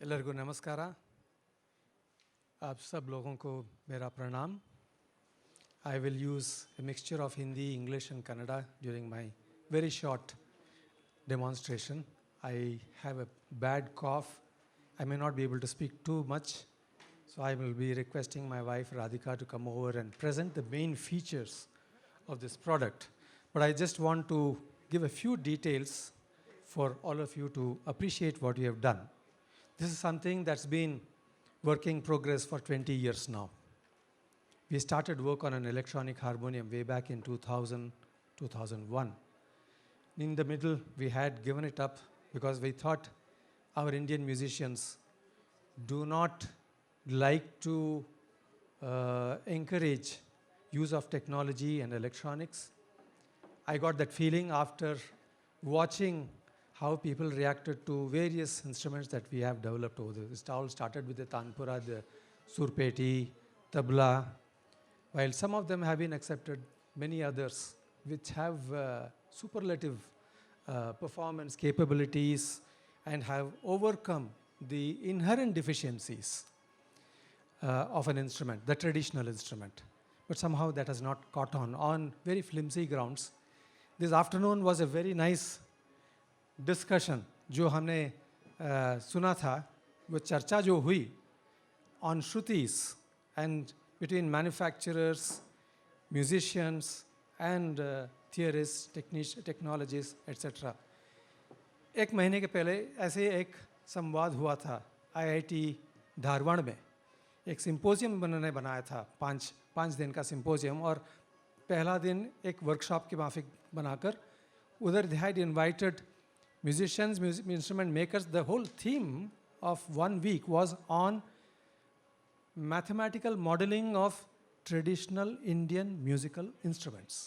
ಎಲ್ಲರಿಗೂ ನಮಸ್ಕಾರ. आप सब लोगों को मेरा प्रणाम. I will use a mixture of Hindi, English and Kannada during my very short demonstration. I have a bad cough. I may not be able to speak too much, so I will be requesting my wife Radhika to come over and present the main features of this product. But I just want to give a few details for all of you to appreciate what you have done. This is something that's been work in progress for 20 years now. We started work on an electronic harmonium way back in 2000, 2001. In the middle, we had given it up because we thought our Indian musicians do not like to encourage use of technology and electronics. I got that feeling after watching how people reacted to various instruments that we have developed over there. It all started with the tanpura, the surpeti, tabla. While some of them have been accepted, many others which have superlative performance capabilities and have overcome the inherent deficiencies of an instrument, the traditional instrument. But somehow that has not caught on very flimsy grounds. This afternoon was a very nice discussion जो हमने सुना था, वो चर्चा जो हुई on shrutis and between manufacturers, musicians and theorist, technologist etcetera. एक महीने के पहले ऐसे एक संवाद हुआ था आईआईटी धारवाड़ में. एक सिंपोजियम उन्होंने बनाया था, पाँच दिन का सिंपोजियम, और पहला दिन एक वर्कशॉप के माफिक बनाकर उधर they had invited musicians, instrument makers. The whole theme of 1 week was on mathematical modeling of traditional Indian musical instruments.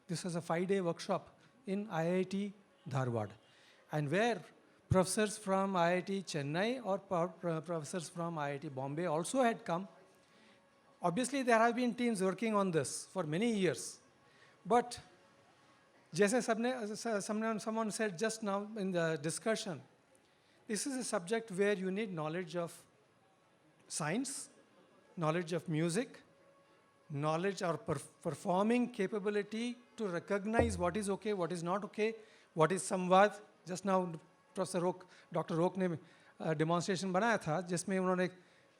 This was a 5-day workshop in IIT Dharwad, and where professors from IIT Chennai or professors from IIT Bombay also had come. Obviously, there have been teams working on this for many years, but जैसे someone said just now in the discussion, this is a subject where you need knowledge of science, knowledge of music, knowledge or performing capability to recognize what is okay, what is not okay, what is samvad. Just now Professor Roque, Dr. Roque ने demonstration बनाया था जिसमें उन्होंने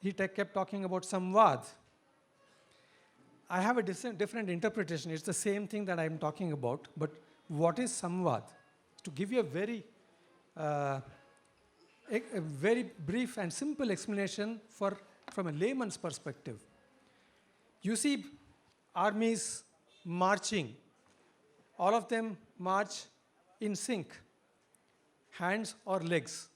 he kept talking about samvad. I have a different interpretation. It's the same thing that I'm talking about, but what is samvad? To give you a very brief and simple explanation from a layman's perspective. You see armies marching. All of them march in sync, hands or legs.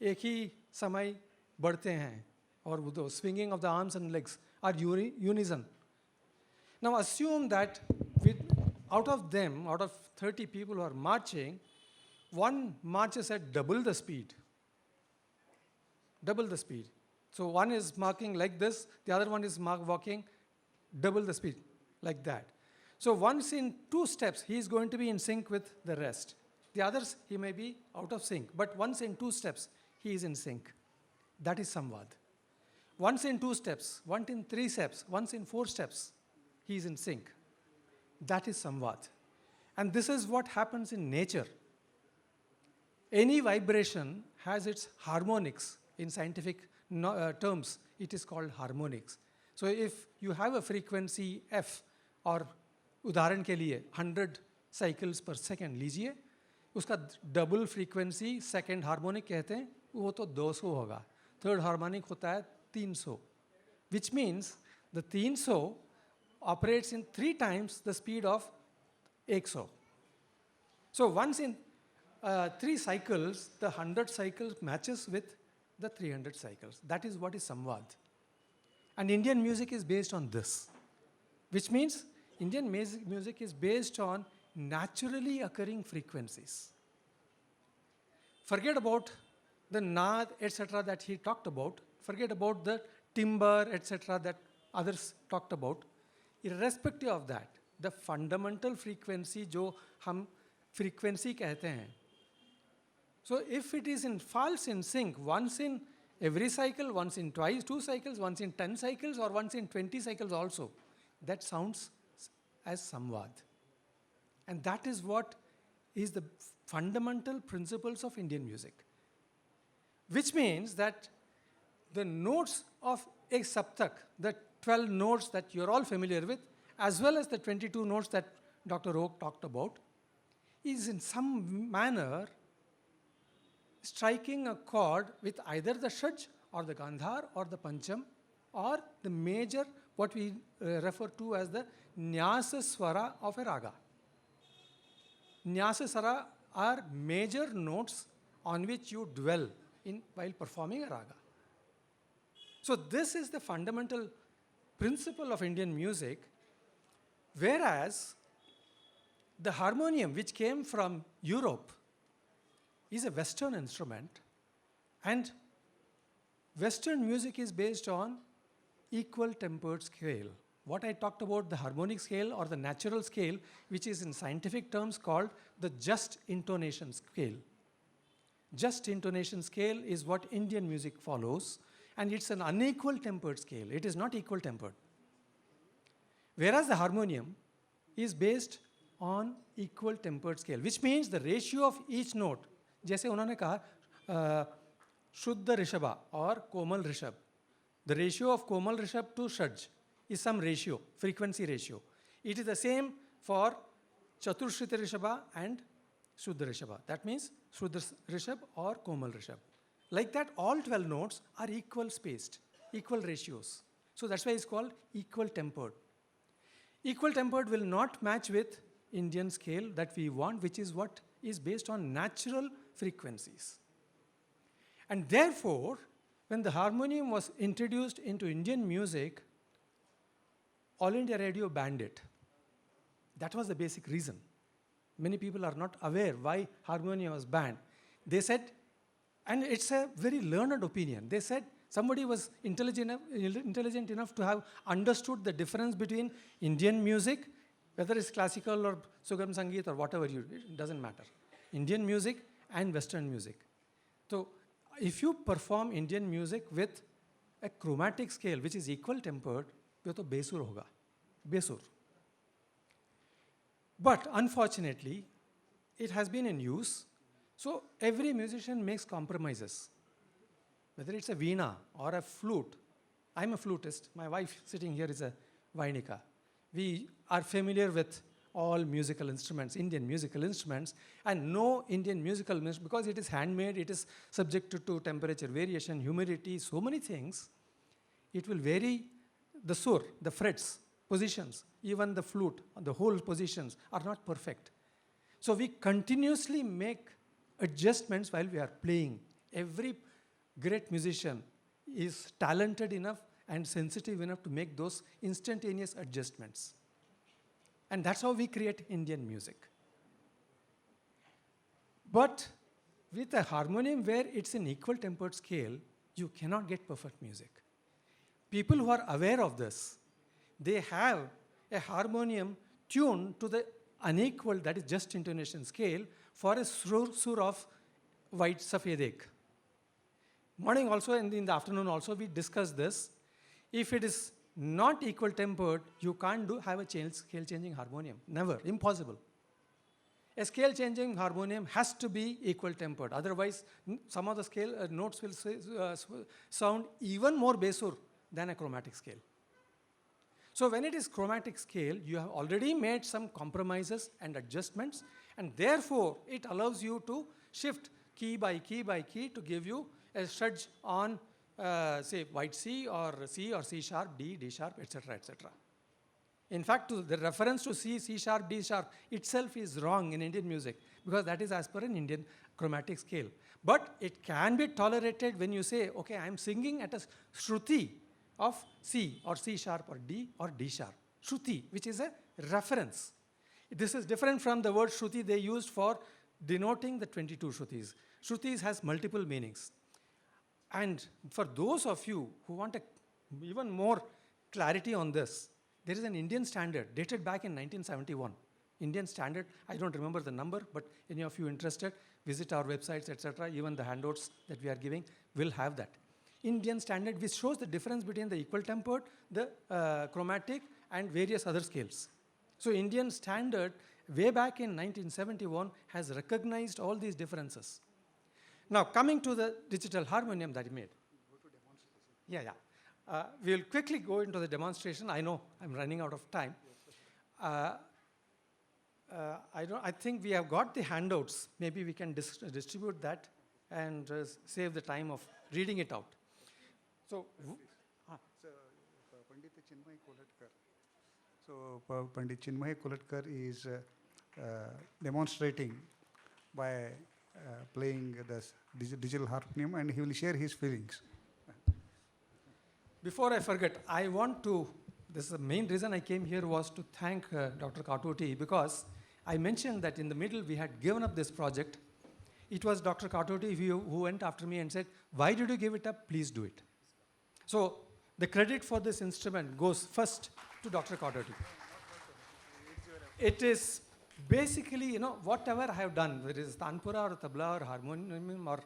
एक ही समय बढ़ते हैं, और the swinging of the arms and legs are unison. Now assume that out of 30 people who are marching, one marches at double the speed. Double the speed. So one is marking like this, the other one is walking double the speed, like that. So once in 2 steps, he is going to be in sync with the rest. The others, he may be out of sync, but once in 2 steps, he is in sync. That is samvad. Once in 2 steps, once in 3 steps, once in 4 steps, he is in sync. That is samvad. And this is what happens in nature. Any vibration has its harmonics. In scientific terms, it is called harmonics. So if you have a frequency F, और उदाहरण के लिए 100 cycles per second लीजिए, उसका double frequency second harmonic कहते हैं, वो तो 200 होगा. Third harmonic होता है 300, which means the 300 operates in 3 times the speed of 100. So once in 3 cycles, the 100 cycles matches with the 300 cycles. That is what is samvad. And Indian music is based on this, which means Indian music is based on naturally occurring frequencies. Forget about the naad, etc. that he talked about. Forget about the timbre, etc. that others talked about. Irrespective of that, the fundamental frequency जो हम frequency कहते हैं, So if it is in false in sync, once in every cycle, once in twice, 2 cycles, once in 10 cycles, or once in 20 cycles also, that sounds as samvad. And that is what is the fundamental principles of Indian music. Which means that the notes of a saptak, the 12 notes that you're all familiar with, as well as the 22 notes that Dr. Oak talked about, is in some manner striking a chord with either the Shaj or the Gandhar or the Pancham or the major, what we refer to as the Nyasa Swara of a raga. Nyasa Swara are major notes on which you dwell while performing a raga. So this is the fundamental principle of Indian music, whereas the harmonium, which came from Europe, is a Western instrument, and Western music is based on equal tempered scale. What I talked about, the harmonic scale or the natural scale, which is in scientific terms called the just intonation scale. Just intonation scale is what Indian music follows, and it's an unequal tempered scale. It is not equal tempered. Whereas the harmonium is based on equal tempered scale, which means the ratio of each note, जैसे उन्होंने कहा शुद्ध ऋषभा और कोमल Rishabh, the ratio of komal rishabh to shaj is some ratio, frequency ratio. It is the same for chaturshruti rishabha and shuddha rishabha. That means shuddha rishabh or komal rishabh. Like that, all 12 notes are equal spaced, equal ratios. So that's why it's called equal tempered. Equal tempered will not match with Indian scale that we want, which is what is based on natural frequencies. And therefore, when the harmonium was introduced into Indian music, All India Radio banned it. That was the basic reason. Many people are not aware why harmonium was banned. They said, and it's a very learned opinion, they said somebody was intelligent enough to have understood the difference between Indian music, whether it's classical or Sugam Sangeet or whatever, it doesn't matter. Indian music and Western music. So if you perform Indian music with a chromatic scale which is equal tempered, तो बेसुर होगा, बेसुर. But unfortunately, it has been in use. So every musician makes compromises. Whether it's a veena or a flute. I'm a flutist. My wife sitting here is a vainika. We are familiar with all musical instruments, Indian musical instruments, and no Indian musical instrument, because it is handmade, it is subjected to temperature variation, humidity, so many things. It will vary the sur, the frets, positions, even the flute, the whole positions are not perfect. So we continuously make adjustments while we are playing. Every great musician is talented enough and sensitive enough to make those instantaneous adjustments. And that's how we create Indian music. But with a harmonium where it's an equal tempered scale, you cannot get perfect music. People who are aware of this, they have a harmonium tuned to the unequal, that is just intonation scale, for a sur of white safedek. Morning also and in the afternoon also we discuss this. If it is not equal tempered, you can't have a scale changing harmonium. Never, impossible. A scale changing harmonium has to be equal tempered. Otherwise, some of the scale notes will sound even more basur than a chromatic scale. So when it is chromatic scale, you have already made some compromises and adjustments, and therefore it allows you to shift key by key by key to give you a shaj on say white C or C sharp, D sharp, etc., etc. In fact, the reference to C sharp, D sharp itself is wrong in Indian music, because that is as per an Indian chromatic scale. But it can be tolerated when you say, okay, I'm singing at a shruti of C or C sharp or D sharp. Shruti, which is a reference. This is different from the word shruti they used for denoting the 22 shrutis. Shrutis has multiple meanings. And for those of you who want even more clarity on this, there is an Indian standard dated back in 1971. Indian standard, I don't remember the number, but any of you interested, visit our websites, etc., even the handouts that we are giving will have that. Indian standard, which shows the difference between the equal tempered, the chromatic, and various other scales. So Indian standard, way back in 1971, has recognized all these differences. Now, coming to the digital harmonium that he made. Yeah. We'll quickly go into the demonstration. I know I'm running out of time. I think we have got the handouts. Maybe we can distribute that and save the time of reading it out. So, Pandit Chinmay Kolatkar. So, Pandit Chinmay Kolatkar is demonstrating by playing the digital harmonium, and he will share his feelings. Before I forget, I want to, this is the main reason I came here was to thank Dr. Katoti, because I mentioned that in the middle we had given up this project. It was Dr. Katoti who went after me and said, why did you give it up? Please do it. So the credit for this instrument goes first to Dr. Katoti. It is basically, whatever I have done, whether it is tanpura or tabla or harmonium or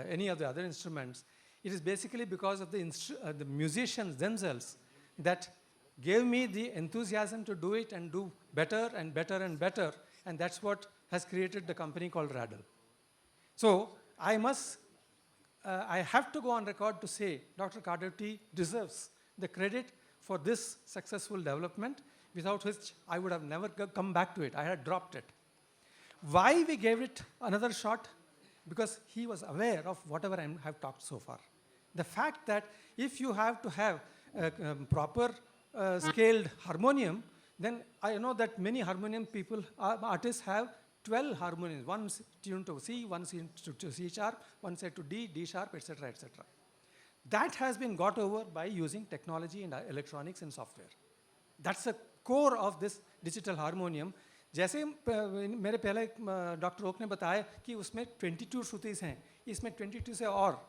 any of the other instruments, it is basically because of the musicians themselves that gave me the enthusiasm to do it and do better and better and better, and that's what has created the company called Radl. So I have to go on record to say Dr. Katoti deserves the credit for this successful development, without which I would have never come back to it. I had dropped it. Why we gave it another shot? Because he was aware of whatever I have talked so far. The fact that if you have to have a proper scaled harmonium, then I know that many harmonium artists have 12 harmoniums, one tuned to C, one to C sharp, one set to D, D sharp, etc., etc. That has been got over by using technology and electronics and software. That's the core of this digital harmonium. जैसे मेरे पहले doctor okay ने बताया कि उसमें 22 श्रुतिस हैं, इसमें 22 से और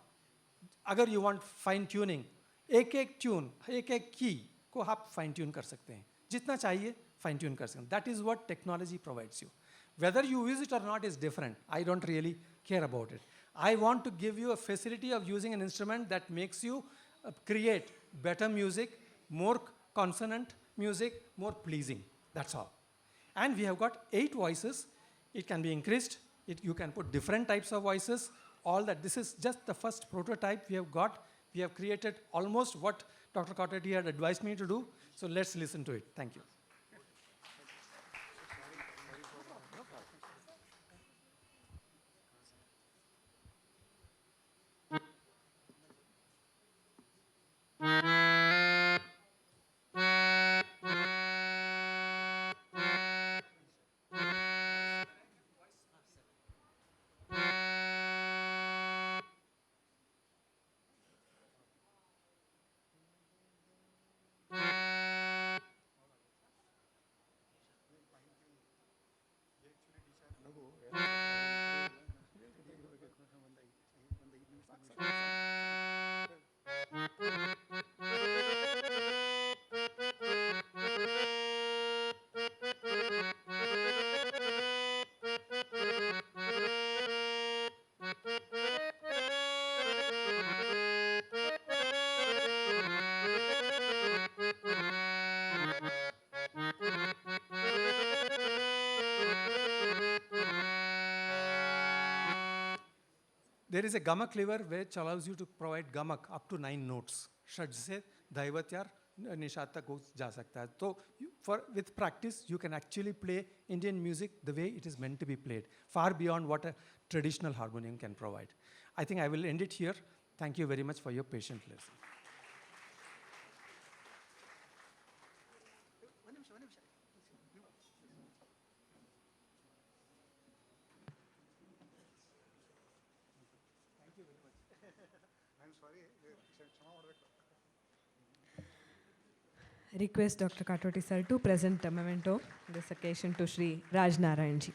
अगर you want fine tuning, एक ट्यून, एक की को आप fine tune कर सकते हैं, जितना चाहिए fine tune कर सकते हैं. That is what technology provides you. Whether you use it or not is different. I don't really care about it. I want to give you a facility of using an instrument that makes you create better music, more consonant music, more pleasing. That's all. And we have got 8 voices. It can be increased. You can put different types of voices. All that. This is just the first prototype we have got. We have created almost what Dr. Katoti had advised me to do. So let's listen to it. Thank you. There is a gamak lever which allows you to provide gamak up to 9 notes. Shad se dhaivatyar nishad tak ja sakta hai. So with practice, you can actually play Indian music the way it is meant to be played, far beyond what a traditional harmonium can provide. I think I will end it here. Thank you very much for your patient listening. Request Dr. Katoti sir to present a memento on this occasion to Shri Raj Narayan ji.